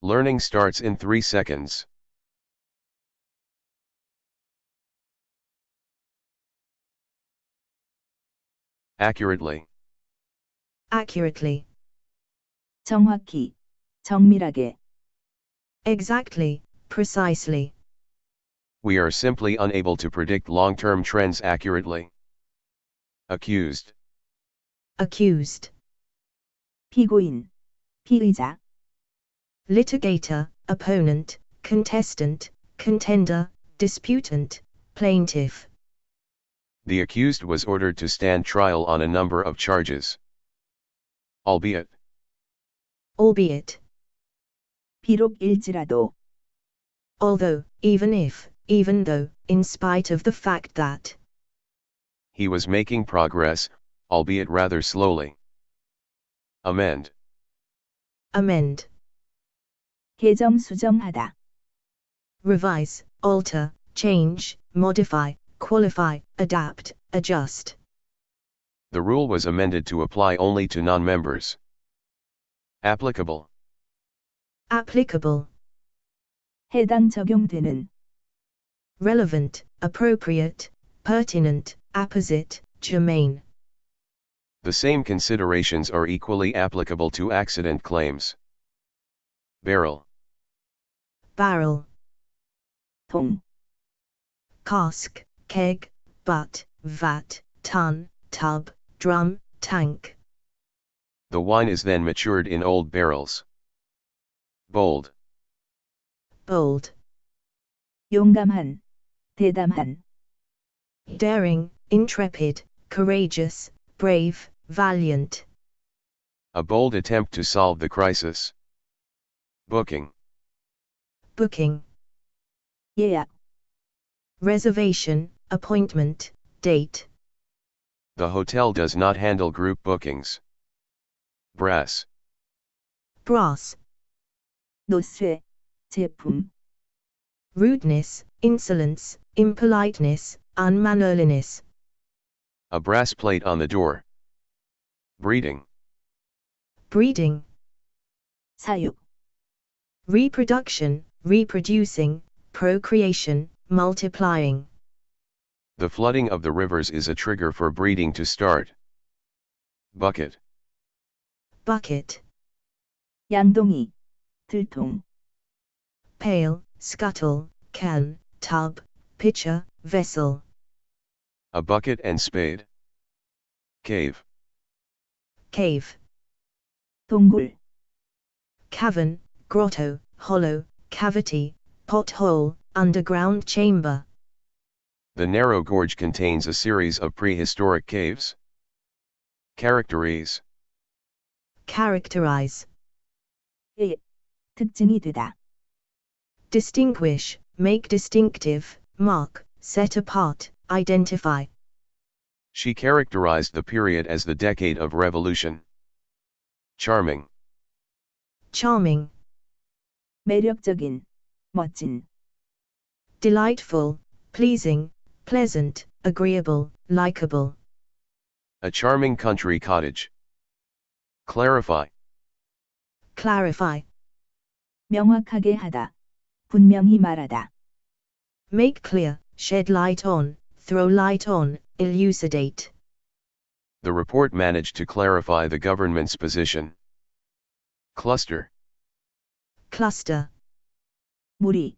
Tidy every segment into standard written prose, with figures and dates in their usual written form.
Learning starts in 3 seconds. Accurately. Accurately. 정확히, 정밀하게. Exactly, precisely. We are simply unable to predict long-term trends accurately. Accused. Accused. 피고인, 피의자. Litigator, opponent, contestant, contender, disputant, plaintiff. The accused was ordered to stand trial on a number of charges. Albeit. Albeit. 비록일지라도. Although, even if, even though, in spite of the fact that. He was making progress, albeit rather slowly. Amend. Amend. 개정 수정하다. Revise, alter, change, modify, qualify, adapt, adjust. The rule was amended to apply only to non-members. Applicable. Applicable. 해당 적용되는. Relevant, appropriate, pertinent, apposite, germane. The same considerations are equally applicable to accident claims. Barrel. Barrel. 통. Cask, keg, butt, vat, tun, tub, drum, tank. The wine is then matured in old barrels. Bold. Bold. 용감한, 대담한. Daring, intrepid, courageous, brave, valiant. A bold attempt to solve the crisis. Booking. Booking. 예약. Reservation, appointment, date. The hotel does not handle group bookings. Brass. Brass. 노쇠, 제품. Rudeness, insolence, impoliteness, unmannerliness. A brass plate on the door. Breeding. Breeding. 사육. Reproduction, reproducing, procreation, multiplying. The flooding of the rivers is a trigger for breeding to start. Bucket. Bucket. 양동이, 들통. Pail, scuttle, can, tub, pitcher, vessel. A bucket and spade. Cave. Cave. 동굴. Cavern, grotto, hollow, cavity, pothole, underground chamber. The narrow gorge contains a series of prehistoric caves. Characterize. Characterize. 예, 특징이 되다. Distinguish, make distinctive, mark, set apart, identify. She characterized the period as the decade of revolution. Charming. Charming. 매력적인, 멋진. Delightful, pleasing, pleasant, agreeable, likable. A charming country cottage. Clarify. Clarify. 명확하게 하다. 분명히 말하다. Make clear, shed light on, throw light on, elucidate. The report managed to clarify the government's position. Cluster. Cluster. 무리,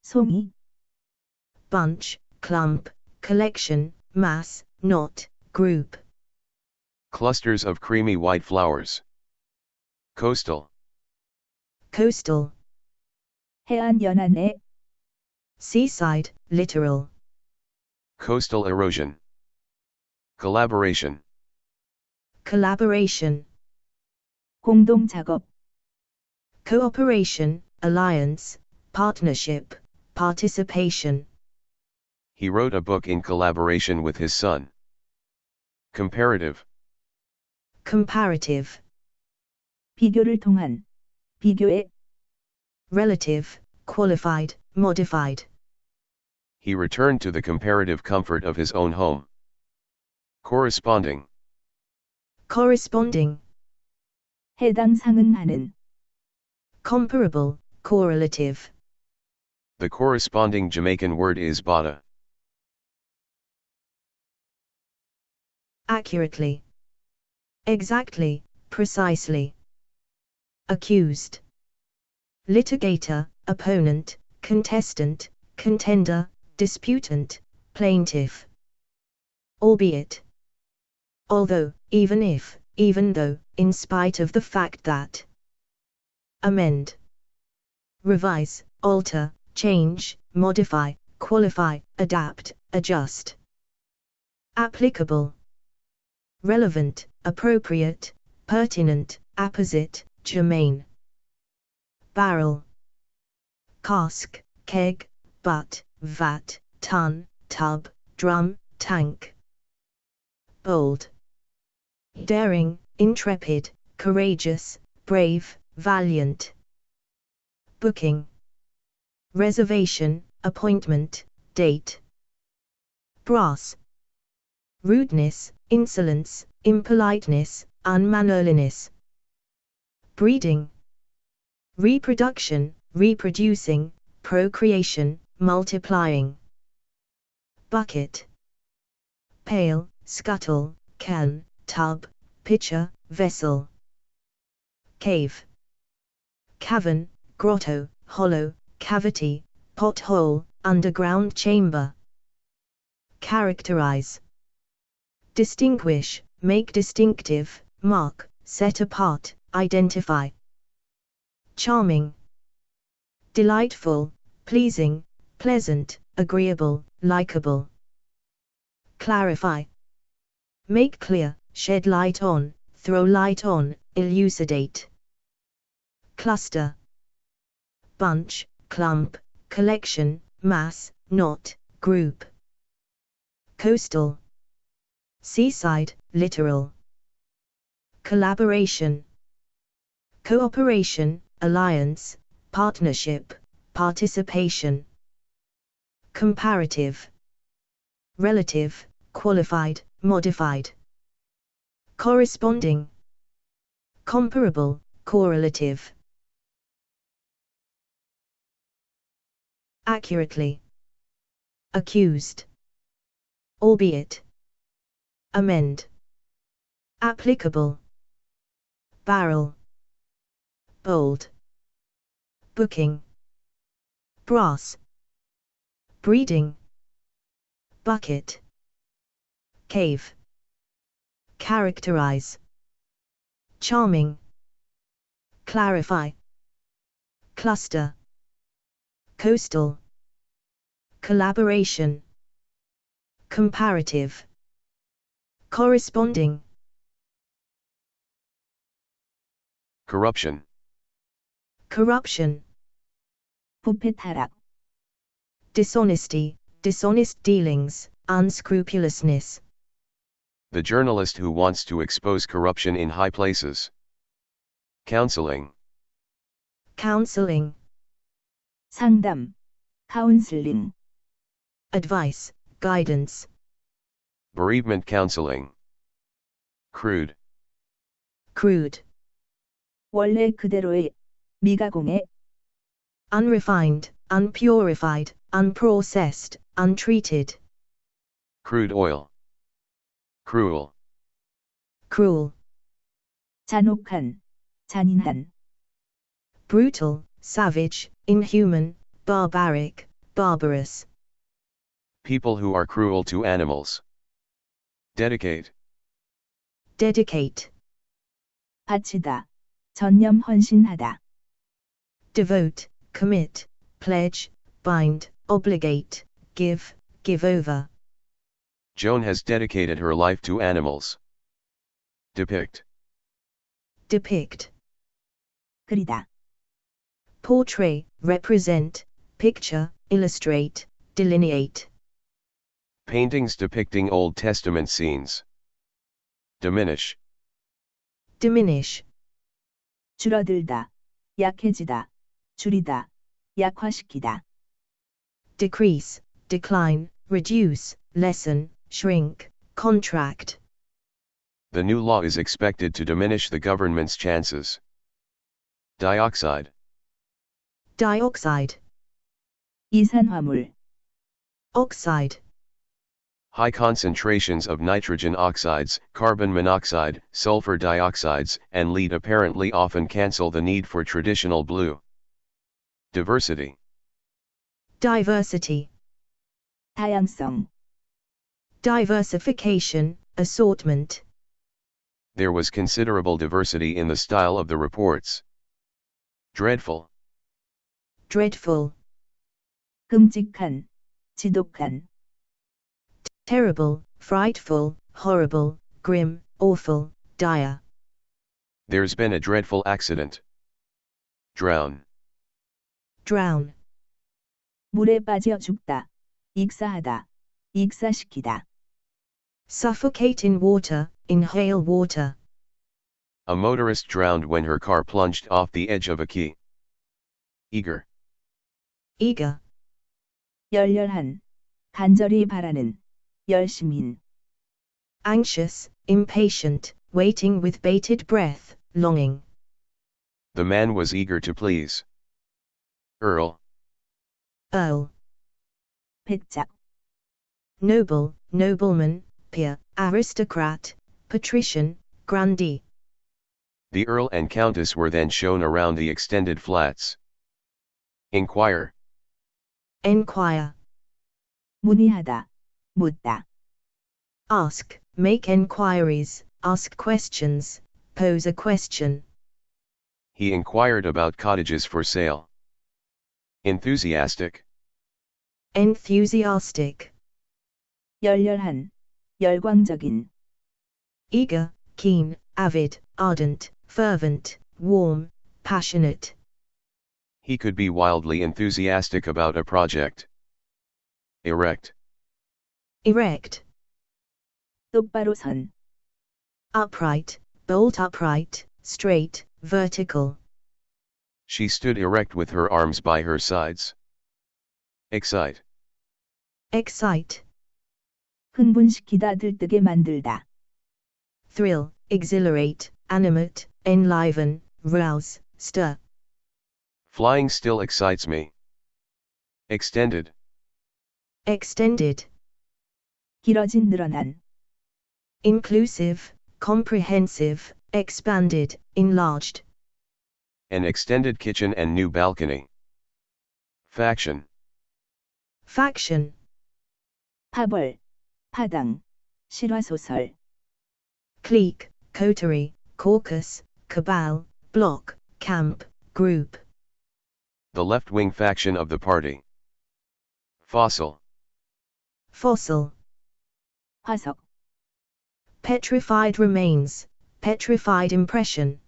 송이. Bunch, clump, collection, mass, knot, group. Clusters of creamy white flowers. Coastal. Coastal. 해안 연안의. Seaside, littoral. Coastal erosion. Collaboration. Collaboration. 공동 작업. Cooperation, alliance, partnership, participation. He wrote a book in collaboration with his son. Comparative. Comparative. 비교를 통한. 비교의. Relative, qualified, modified. He returned to the comparative comfort of his own home. Corresponding. Corresponding. 해당 상응하는. Comparable, correlative. The corresponding Jamaican word is bada. Accurately. Exactly, precisely. Accused. Litigator, opponent, contestant, contender, disputant, plaintiff. Albeit. Although, even if, even though, in spite of the fact that. Amend. Revise, alter, change, modify, qualify, adapt, adjust. Applicable. Relevant, appropriate, pertinent, apposite, germane. Barrel. Cask, keg, butt, vat, ton, tub, drum, tank. Bold. Daring, intrepid, courageous, brave, valiant. Booking. Reservation, appointment, date. Brass. Rudeness, insolence, impoliteness, unmannerliness. Breeding. Reproduction, reproducing, procreation, multiplying. Bucket. Pail, scuttle, can, tub, pitcher, vessel. Cave. Cavern, grotto, hollow, cavity, pothole, underground chamber. Characterize. Distinguish, make distinctive, mark, set apart, identify. Charming. Delightful, pleasing, pleasant, agreeable, likable. Clarify. Make clear, shed light on, throw light on, elucidate. Cluster. Bunch, clump, collection, mass, knot, group. Coastal. Seaside, littoral. Collaboration. Cooperation, alliance, partnership, participation. Comparative. Relative, qualified, modified. Corresponding. Comparable, correlative. Accurately. Accused. Albeit. Amend. Applicable. Barrel. Bold. Booking. Brass. Breeding. Bucket. Cave. Characterize. Charming. Clarify. Cluster. Coastal. Collaboration. Comparative. Corresponding. Corruption. Corruption. 부패 타락. Dishonesty, dishonest dealings, unscrupulousness. The journalist who wants to expose corruption in high places. Counseling. Counseling. 상담. 카운슬링. Advice, guidance. Bereavement counseling. Crude. Crude. 원래 그대로의 미가공의 Unrefined, unpurified, unprocessed, untreated. Crude oil. Cruel. Cruel. 잔혹한, 잔인한. Brutal, savage, inhuman, barbaric, barbarous. People who are cruel to animals. Dedicate. Dedicate. 바치다. 전념 헌신하다. Devote, commit, pledge, bind, obligate, give, give over. Joan has dedicated her life to animals. Depict. Depict. 그리다. Portray, represent, picture, illustrate, delineate. Paintings depicting Old Testament scenes. Diminish. Diminish. 줄어들다. 약해지다. 줄이다. 약화시키다. Decrease, decline, reduce, lessen, shrink, contract. The new law is expected to diminish the government's chances. Dioxide. dioxide, 이산화물, oxide, High concentrations of nitrogen oxides, carbon monoxide, sulfur dioxides, and lead apparently often cancel the need for traditional blue. Diversity. diversity, 다양성, diversification, assortment, There was considerable diversity in the style of the reports. Dreadful. dreadful, 끔찍한, 지독한, terrible, frightful, horrible, grim, awful, dire, There's been a dreadful accident. Drown. drown, 물에 빠져 죽다, 익사하다, 익사시키다, suffocate in water, inhale water, A motorist drowned when her car plunged off the edge of a quay. Eager. eager, 열렬한, 간절히 바라는, 열심인, anxious, impatient, waiting with bated breath, longing, The man was eager to please. Earl. earl, 배짝, noble, nobleman, peer, aristocrat, patrician, grandee, The Earl and Countess were then shown around the extended flats. Inquire. enquire, 문의하다, 묻다, ask, make enquiries, ask questions, pose a question, He inquired about cottages for sale. Enthusiastic. enthusiastic, 열렬한, 열광적인, eager, keen, avid, ardent, fervent, warm, passionate, He could be wildly enthusiastic about a project. Erect. erect, 똑바로 선, upright, bolt upright, straight, vertical, She stood erect with her arms by her sides. Excite. excite, 흥분시키다 들뜨게 만들다, thrill, exhilarate, animate, enliven, rouse, stir, Flying still excites me. Extended. extended, 길어진 늘어난, inclusive, comprehensive, expanded, enlarged, An extended kitchen and new balcony. Faction. faction, 파벌, 파당, 실화소설, clique, coterie, caucus, cabal, block, camp, group, The left-wing faction of the party. Fossil. fossil, 화석, petrified remains, petrified impression,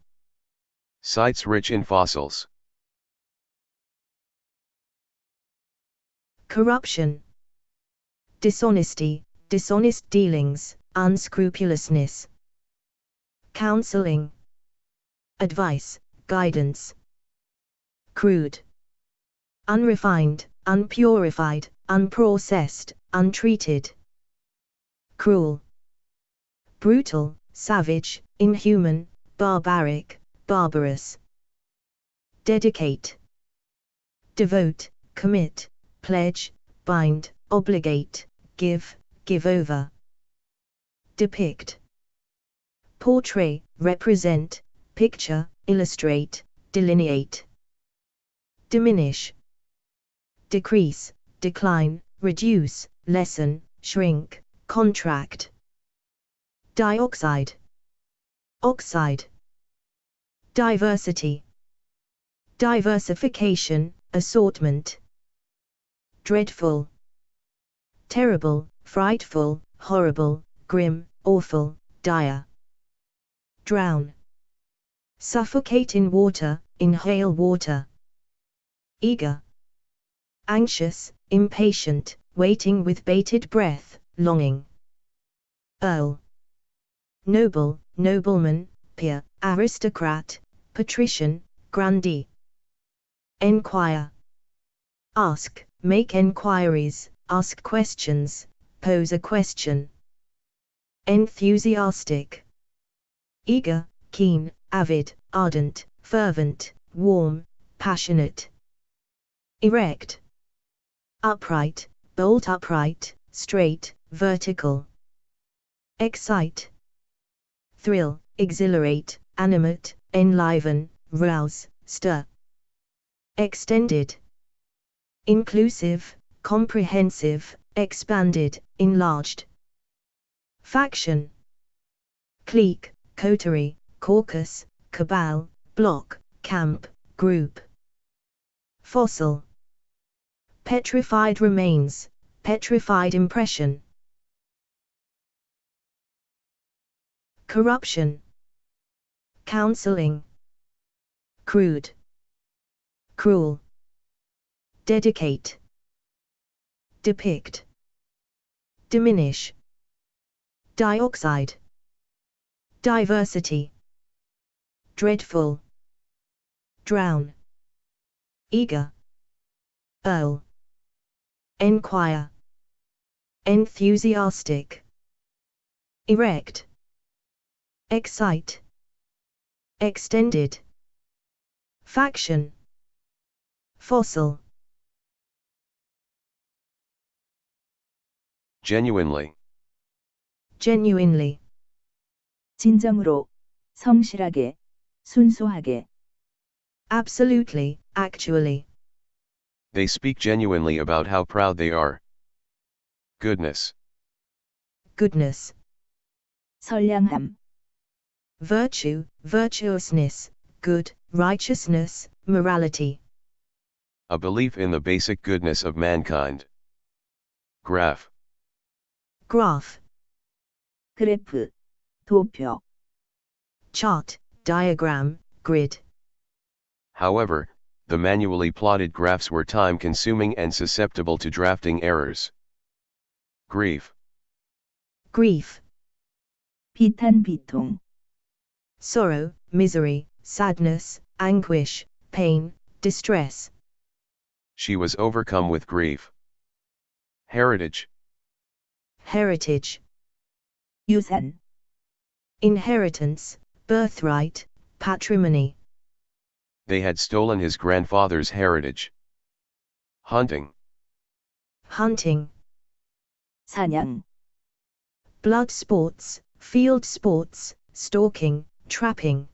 Sites rich in fossils. corruption, dishonesty, dishonest dealings, unscrupulousness, counseling, advice, guidance, crude, unrefined, unpurified, unprocessed, untreated, cruel, brutal, savage, inhuman, barbaric, barbarous, dedicate, devote, commit, pledge, bind, obligate, give, give over, depict, portray, represent, picture, illustrate, delineate, diminish, decrease, decline, reduce, lessen, shrink, contract, dioxide, oxide, diversity, diversification, assortment, dreadful, terrible, frightful, horrible, grim, awful, dire, drown, suffocate in water, inhale water, eager, anxious, impatient, waiting with bated breath, longing, earl, noble, nobleman, peer, aristocrat, patrician, grandee, enquire, ask, make enquiries, ask questions, pose a question, enthusiastic, eager, keen, avid, ardent, fervent, warm, passionate, Erect. Upright, bolt upright, straight, vertical. Excite. Thrill, exhilarate, animate, enliven, rouse, stir. Extended. Inclusive, comprehensive, expanded, enlarged. Faction. Clique, coterie, caucus, cabal, block, camp, group. Fossil. Petrified remains, petrified impression. Corruption. Counseling. Crude. Cruel. Dedicate. Depict. Diminish. Dioxide. Diversity. Dreadful. Drown. Eager. Earl. Enquire. Enthusiastic. Erect. Excite. Extended. Faction. Fossil. Genuinely. Genuinely. 진정으로, 성실하게, 순수하게. Absolutely, actually. They speak genuinely about how proud they are. Goodness. Goodness. 선량함. Virtue, virtuousness, good, righteousness, morality. A belief in the basic goodness of mankind. Graph. Graph. 그래프, 도표. Chart, diagram, grid. However, the manually plotted graphs were time-consuming and susceptible to drafting errors. Grief. Grief. 비탄 비통. Sorrow, misery, sadness, anguish, pain, distress. She was overcome with grief. Heritage. Heritage. 유산. Inheritance, birthright, patrimony. They had stolen his grandfather's heritage. Hunting. Hunting. 사냥. Blood sports, field sports, stalking, trapping.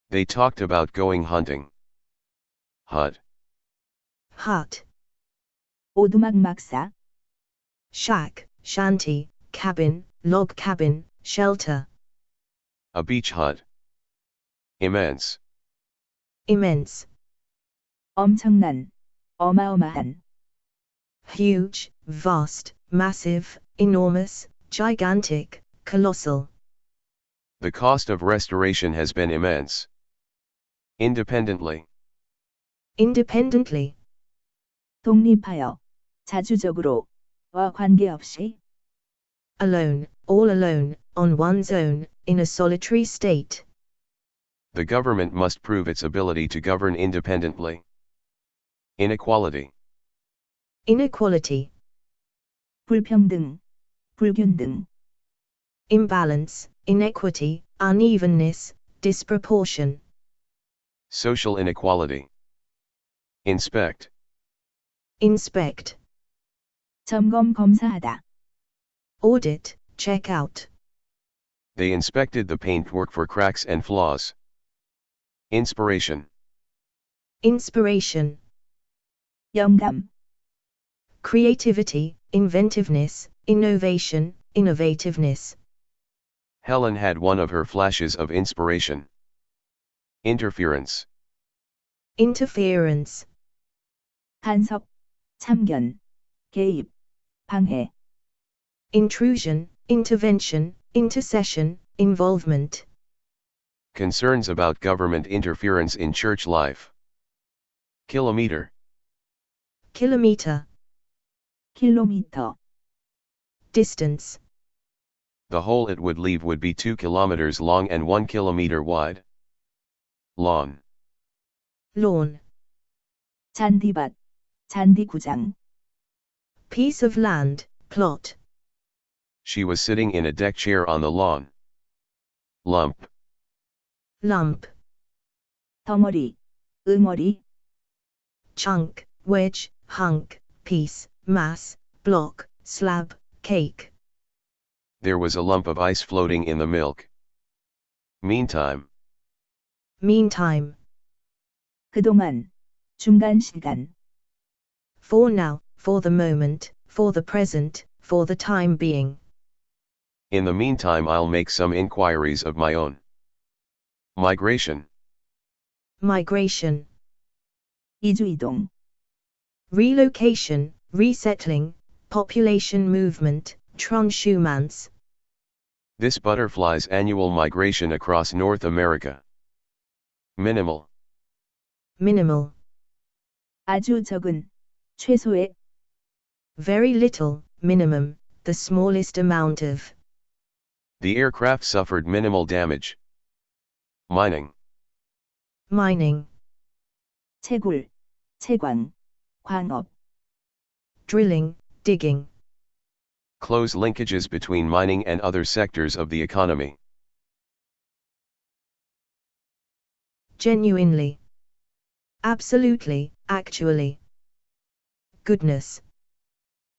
They talked about going hunting. Hut. Hut. 오두막 막사. Shack, shanty, cabin, log cabin, shelter. A beach hut. Immense. Immense. 엄청난, 어마어마한. Huge, vast, massive, enormous, gigantic, colossal. The cost of restoration has been immense. Independently. Independently. 독립하여, 자주적으로, 와 관계없이. Alone, all alone, on one's own, in a solitary state. The government must prove its ability to govern independently. Inequality. Inequality. 불평등, 불균등. Imbalance, inequity, unevenness, disproportion. Social inequality. Inspect. Inspect. 점검 검사하다. Audit, check out. They inspected the paintwork for cracks and flaws. Inspiration. Inspiration. 영감. Creativity, inventiveness, innovation, innovativeness. Helen had one of her flashes of inspiration. Interference. Interference. 간섭, 참견, 개입, 방해. Intrusion, intervention, intercession, involvement. Concerns about government interference in church life. Kilometer. Kilometer. 킬로미터. Distance. The hole it would leave would be 2 kilometers long and 1 kilometer wide. Lawn. Lawn. 잔디밭, 잔디구장. Piece of land, plot. She was sitting in a deck chair on the lawn. Lump. Lump. 덩어리, 응어리. Chunk, wedge, hunk, piece, mass, block, slab, cake. There was a lump of ice floating in the milk. Meantime. Meantime. 그동안, 중간 시간. For now, for the moment, for the present, for the time being. In the meantime I'll make some inquiries of my own. Migration. Migration. 이주이동. Relocation, resettling, population movement, transhumance. This butterfly's annual migration across North America. Minimal. Minimal. 아주 적은, 최소의. Very little, minimum, the smallest amount of. The aircraft suffered minimal damage. Mining. Mining. 채굴, 채광, 광업. Drilling, digging. Close linkages between mining and other sectors of the economy. Genuinely. Absolutely, actually. Goodness.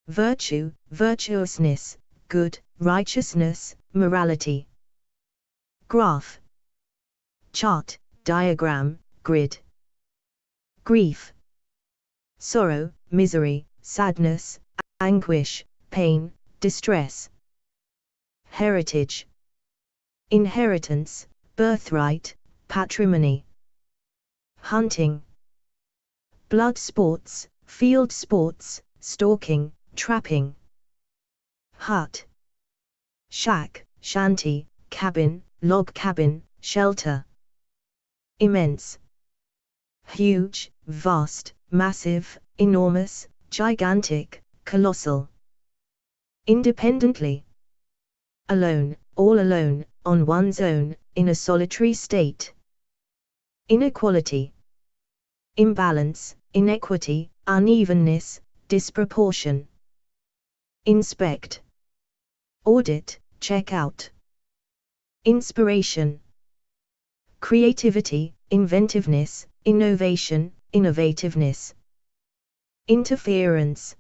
Virtue, virtuousness, good, righteousness, morality. Graph. Chart, diagram, grid. Grief. Sorrow, misery, sadness, anguish, pain, distress. Heritage. Inheritance, birthright, patrimony. Hunting. Blood sports, field sports, stalking, trapping. Hut. Shack, shanty, cabin, log cabin, shelter. Immense. Huge, vast, massive, enormous, gigantic, colossal. Independently. Alone, all alone, on one's own, in a solitary state. Inequality. Imbalance, inequity, unevenness, disproportion. Inspect. Audit, check out. Inspiration. Creativity, inventiveness, innovation, innovativeness. Interference.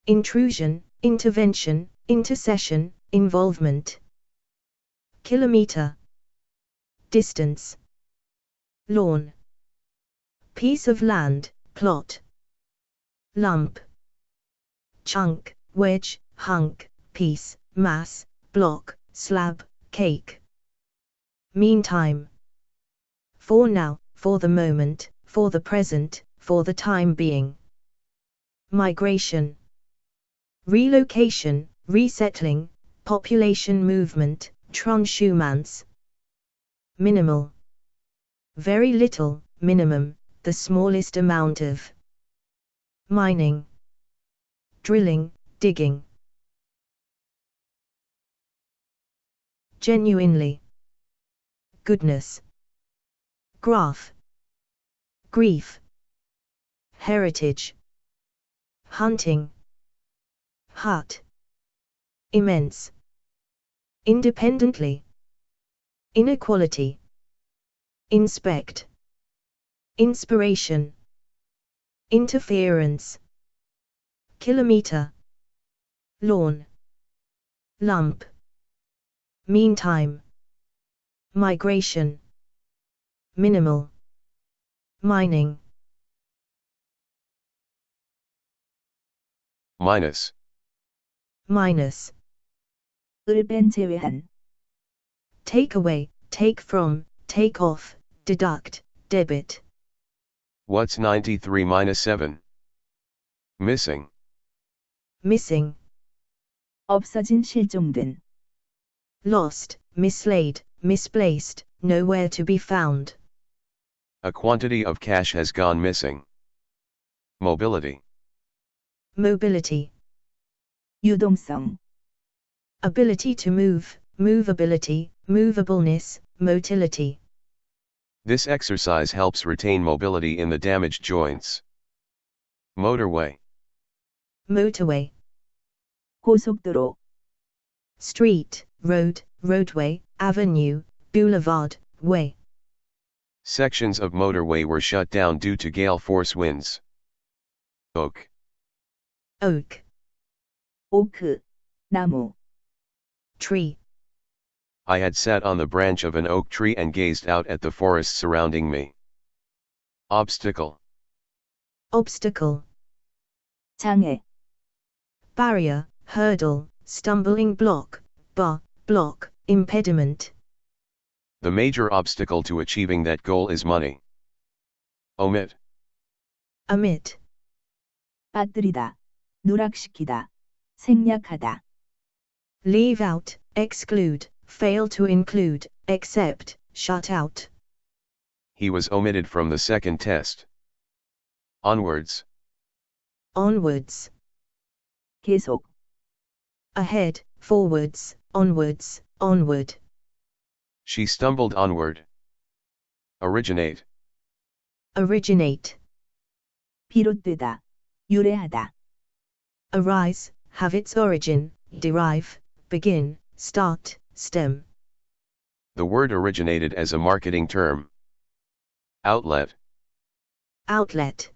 Intrusion, intervention, intercession, involvement. Kilometer. Distance. Lawn. Piece of land, plot. Lump. Chunk, wedge, hunk, piece, mass, block, slab, cake. Meantime. For now, for the moment, for the present, for the time being. Migration. Relocation, resettling, population movement, transhumance. Minimal. Very little, minimum, the smallest amount of. Mining. Drilling, digging. Genuinely. Goodness. Graph. Grief. Heritage. Hunting. Hut. Immense. Independently. Inequality. Inspect. Inspiration. Interference. Kilometer. Lawn. Lump. Meantime. Migration. Minimal. Mining. Minus. Minus. 을 뺀 제외한. Take away, take from, take off, deduct, debit. What's 93 minus 7? Missing. Missing. 없어진 실종된. Lost, mislaid, misplaced, nowhere to be found. A quantity of cash has gone missing. Mobility. Mobility. 유동성. Ability to move, movability, movableness, motility. This exercise helps retain mobility in the damaged joints. Motorway. Motorway. 고속도로. Street, road, roadway, avenue, boulevard, way. Sections of motorway were shut down due to gale force winds. oak. oak, 오크, 나무. tree, I had sat on the branch of an oak tree and gazed out at the forest surrounding me. Obstacle. obstacle, 장애, barrier, hurdle, stumbling block, bar, block, impediment. The major obstacle to achieving that goal is money. Omit. omit, 빠뜨리다, 누락시키다, 생략하다. leave out, exclude, fail to include, except, shut out. He was omitted from the second test. Onwards. onwards, 계속, ahead, forwards, onwards, onward. She stumbled onward. Originate. originate, 비롯되다, 유래하다. arise, have its origin, derive, begin, start, stem. The word originated as a marketing term. Outlet. outlet,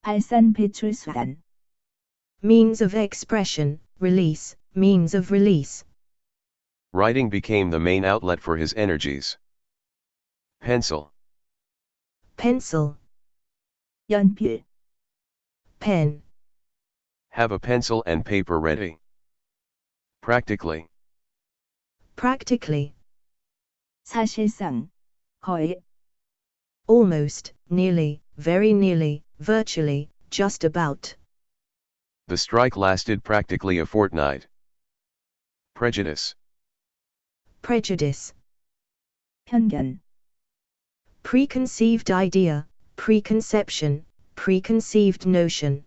발산 배출 수단. means of expression, release, means of release. Writing became the main outlet for his energies. Pencil. pencil, 연필, pen, Have a pencil and paper ready. Practically. practically, 사실상, 거의, almost, nearly, very nearly, virtually, just about. The strike lasted practically a fortnight. Prejudice. prejudice, 편견, preconceived idea, preconception, preconceived notion.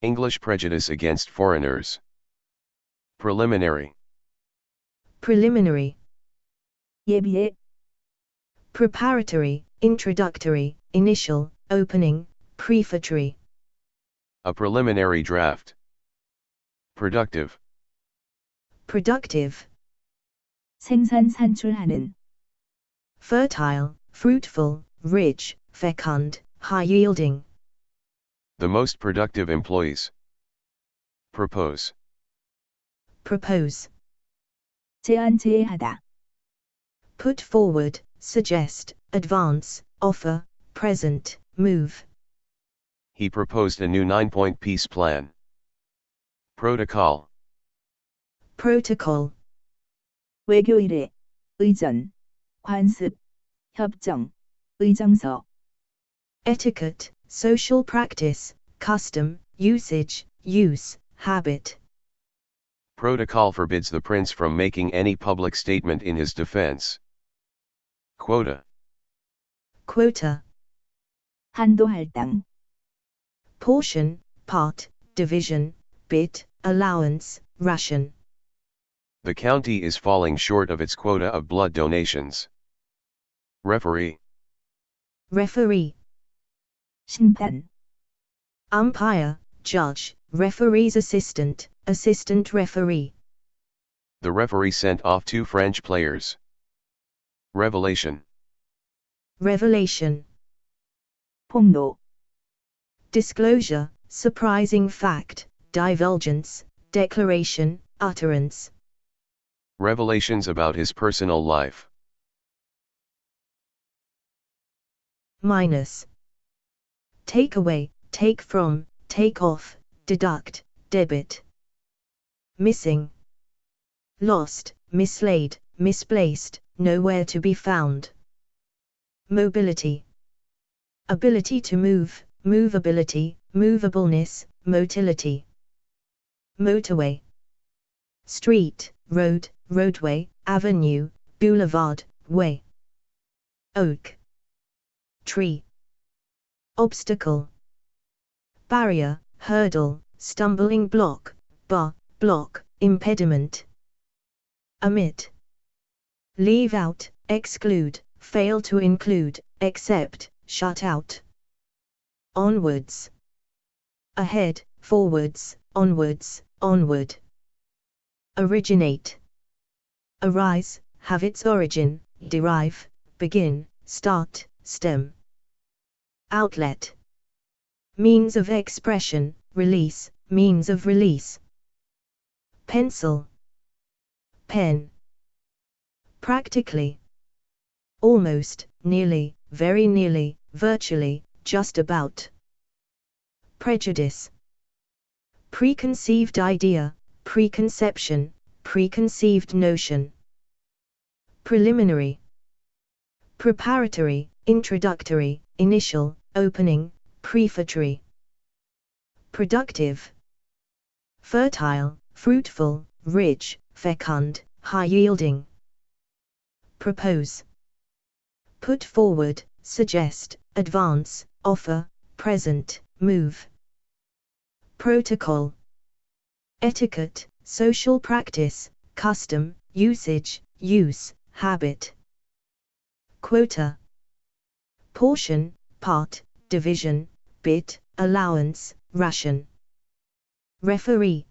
English prejudice against foreigners. Preliminary. preliminary, 예비해, preparatory, introductory, initial, opening, prefatory. A preliminary draft. Productive. productive, 생산 산출하는. fertile, fruitful, rich, fecund, high-yielding. The most productive employees. Propose. propose, 제안 제의하다. put forward, suggest, advance, offer, present, move. He proposed a new 9-point peace plan. Protocol. protocol, 외교일에, 의전, 관습, 협정, 의정서. etiquette, social practice, custom, usage, use, habit. Protocol forbids the prince from making any public statement in his defense. Quota. quota, 한도 할당. portion, part, division, bit, allowance, ration. The county is falling short of its quota of blood donations. Referee. referee, 심판, umpire, judge, referee's assistant, assistant referee. The referee sent off 2 French players. Revelation. revelation, 폭로, disclosure, surprising fact, divulgence, declaration, utterance. Revelations about his personal life. Minus, take away, take from, take off, deduct, debit. Missing, lost, mislaid, misplaced, nowhere to be found. Mobility, ability to move, movability, movableness, motility. Motorway, street, road, roadway, avenue, boulevard, way. Oak, tree. Obstacle, barrier, hurdle, stumbling block, bar, block, impediment. Omit, leave out, exclude, fail to include, except, shut out. Onwards, ahead, forwards, onwards, onward. Originate, arise, have its origin, derive, begin, start, stem. Outlet, means of expression, release, means of release. Pencil, pen. Practically, almost, nearly, very nearly, virtually, just about. Prejudice, preconceived idea, preconception, preconceived notion. Preliminary, preparatory, introductory, initial, opening, prefatory. Productive, fertile, fruitful, rich, fecund, high-yielding. Propose, put forward, suggest, advance, offer, present, move. Protocol, etiquette, social practice, custom, usage, use, habit. Quota, portion, part, division, bit, allowance, ration. Referee,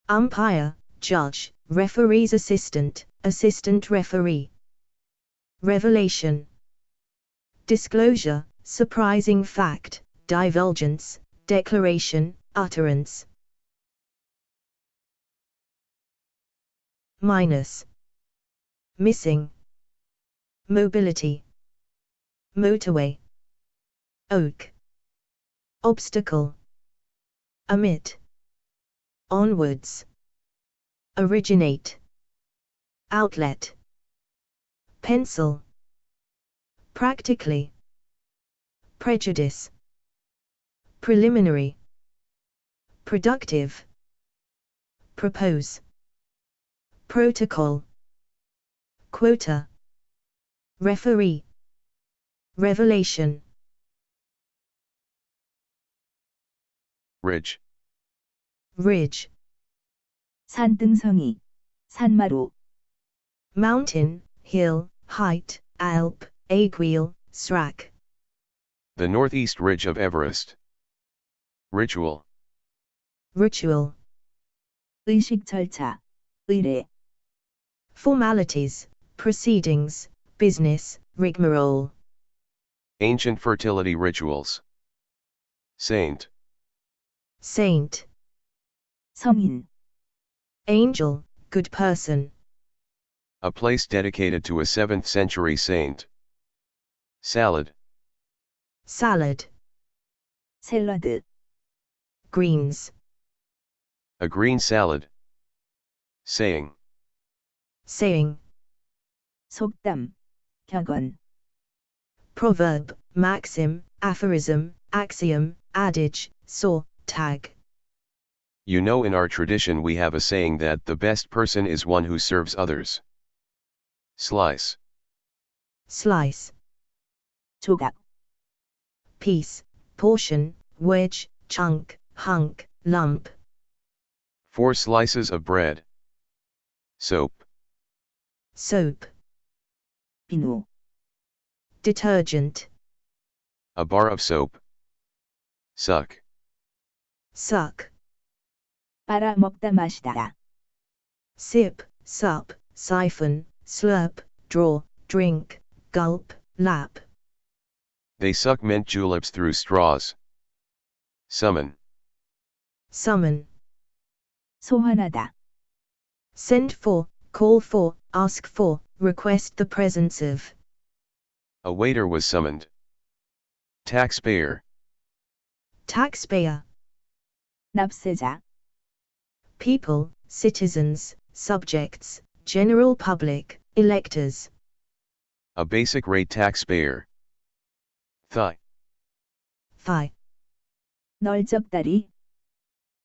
umpire, judge, referee's assistant, assistant referee. Revelation, disclosure, surprising fact, divulgence, declaration, utterance. Minus, missing. Mobility, motorway. Oak, obstacle. Omit, onwards. Originate, outlet. Pencil, practically. Prejudice, preliminary. Productive, propose. Protocol, quota. Referee, revelation. Ridge, Ridge, 산등성이, 산마루. mountain, hill, height, alp, aiguille, srac. the northeast ridge of Everest. Ritual, Ritual, 의식 절차, 의례. formalities, proceedings, business, rigmarole. ancient fertility rituals. Saint, Saint, 성인, angel, good person. a place dedicated to a 7th century saint. Salad, Salad, 샐러드, greens. a green salad. Saying, Saying, 속담, 격언. proverb, maxim, aphorism, axiom, adage, saw, tag. you know, in our tradition we have a saying that the best person is one who serves others. Slice, Slice, 조각, piece, portion, wedge, chunk, hunk, lump. 4 slices of bread. Soap, Soap, 비누, detergent. a bar of soap. Suck, Suck, 빨아 먹다 마시다. sip, sup, siphon, slurp, draw, drink, gulp, lap. they suck mint juleps through straws. Summon, Summon, 소환하다. send for, call for, ask for, request the presence of. a waiter was summoned. Taxpayer, Taxpayer, 납세자, people, citizens, subjects, general public, electors. a basic rate taxpayer. Thigh, Thigh, 널쩍다리,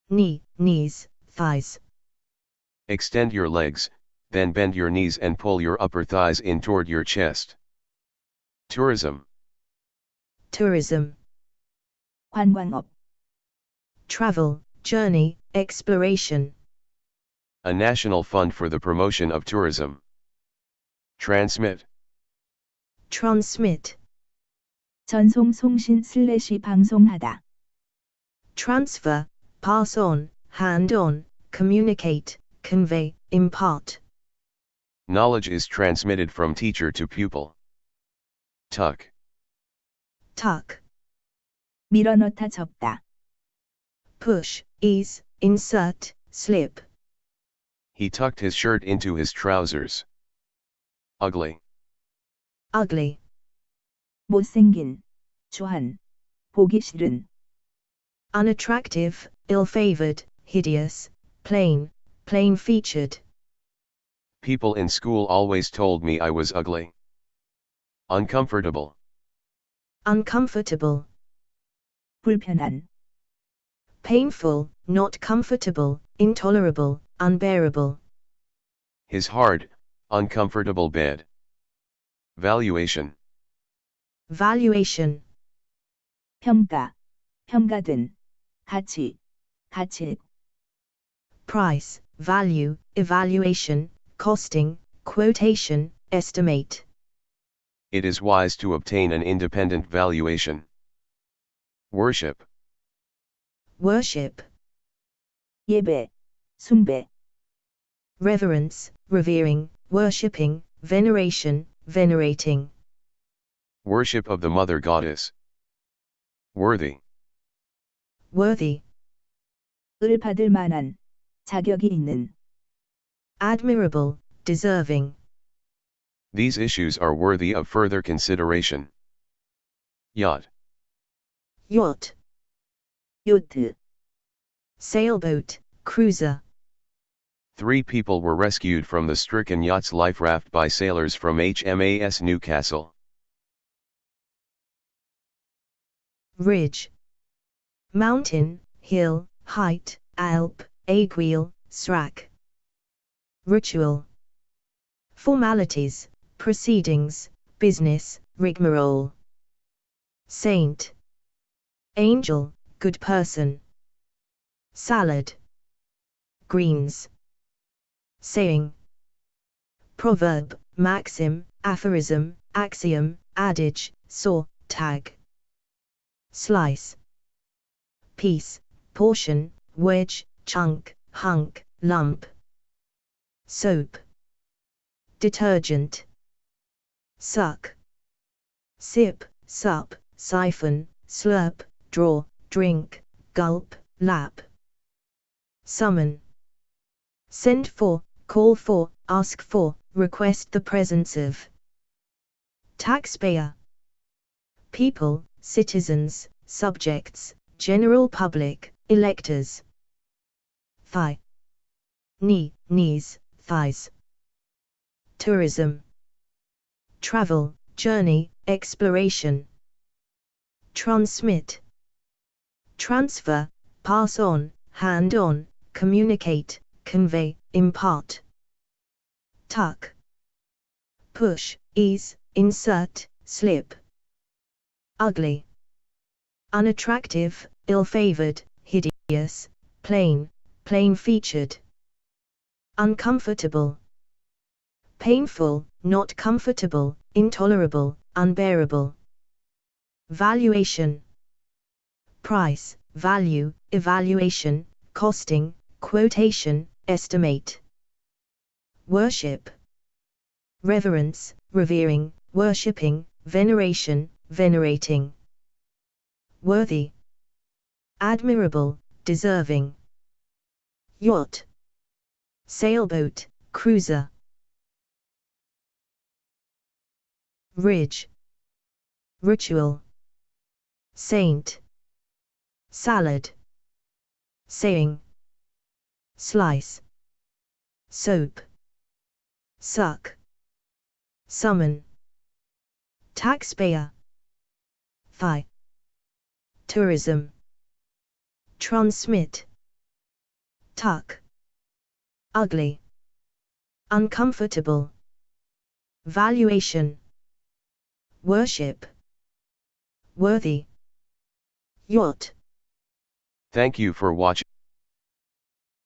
knee, knees, thighs. extend your legs, then bend your knees and pull your upper thighs in toward your chest. Tourism, Tourism, 관광업, travel, journey, exploration. a national fund for the promotion of tourism. Transmit, Transmit, 전송 송신 방송하다. transfer, pass on, hand on, communicate, convey, impart. knowledge is transmitted from teacher to pupil. Tuck, Tuck, 밀어넣다 접다. push, ease, insert, slip. He tucked his shirt into his trousers. Ugly. ugly, 못생긴, 추한, 보기 싫은. unattractive, ill-favored, hideous, plain, plain-featured. People in school always told me I was ugly. Uncomfortable. uncomfortable, 불편한, painful, not comfortable, intolerable, unbearable. His hard, uncomfortable bed. Valuation. valuation, 평가, 평가된, 가치, 가치. price, value, evaluation, costing, quotation, estimate. It is wise to obtain an independent valuation. Worship. worship, 예배, 숭배. reverence, revering, worshipping, veneration, venerating. Worship of the Mother Goddess. Worthy. worthy, 을 받을 만한, 자격이 있는. admirable, deserving. These issues are worthy of further consideration. Yacht. yacht, 요트, sailboat, cruiser. 3 people were rescued from the stricken yacht's life raft by sailors from HMAS Newcastle. ridge, mountain, hill, height, alp, aiguille, srac. ritual, formalities, proceedings, business, rigmarole. Saint, angel, good person. Salad, greens. Saying, proverb, maxim, aphorism, axiom, adage, saw, tag. Slice, piece, portion, wedge, chunk, hunk, lump. Soap, detergent. Suck, sip, sup, siphon, slurp, draw, drink, gulp, lap. Summon, send for, call for, ask for, request the presence of. Taxpayer, people, citizens, subjects, general public, electors. Thigh, knee, knees, thighs. Tourism, travel, journey, exploration. Transmit, transfer, pass on, hand on, communicate, convey, impart. Tuck, push, ease, insert, slip. Ugly, unattractive, ill-favored, hideous, plain, plain-featured. Uncomfortable, painful, not comfortable, intolerable, unbearable. Valuation, price, value, evaluation, costing, quotation, estimate. Worship, reverence, revering, worshipping, veneration, venerating. Worthy, admirable, deserving. Yacht, sailboat, cruiser. Ridge, ritual. Saint, salad. Saying, slice. Soap, suck. Summon, taxpayer. Thigh, tourism. Transmit, tuck. Ugly, uncomfortable. Valuation, worship. Worthy, yacht. Thank you for watching.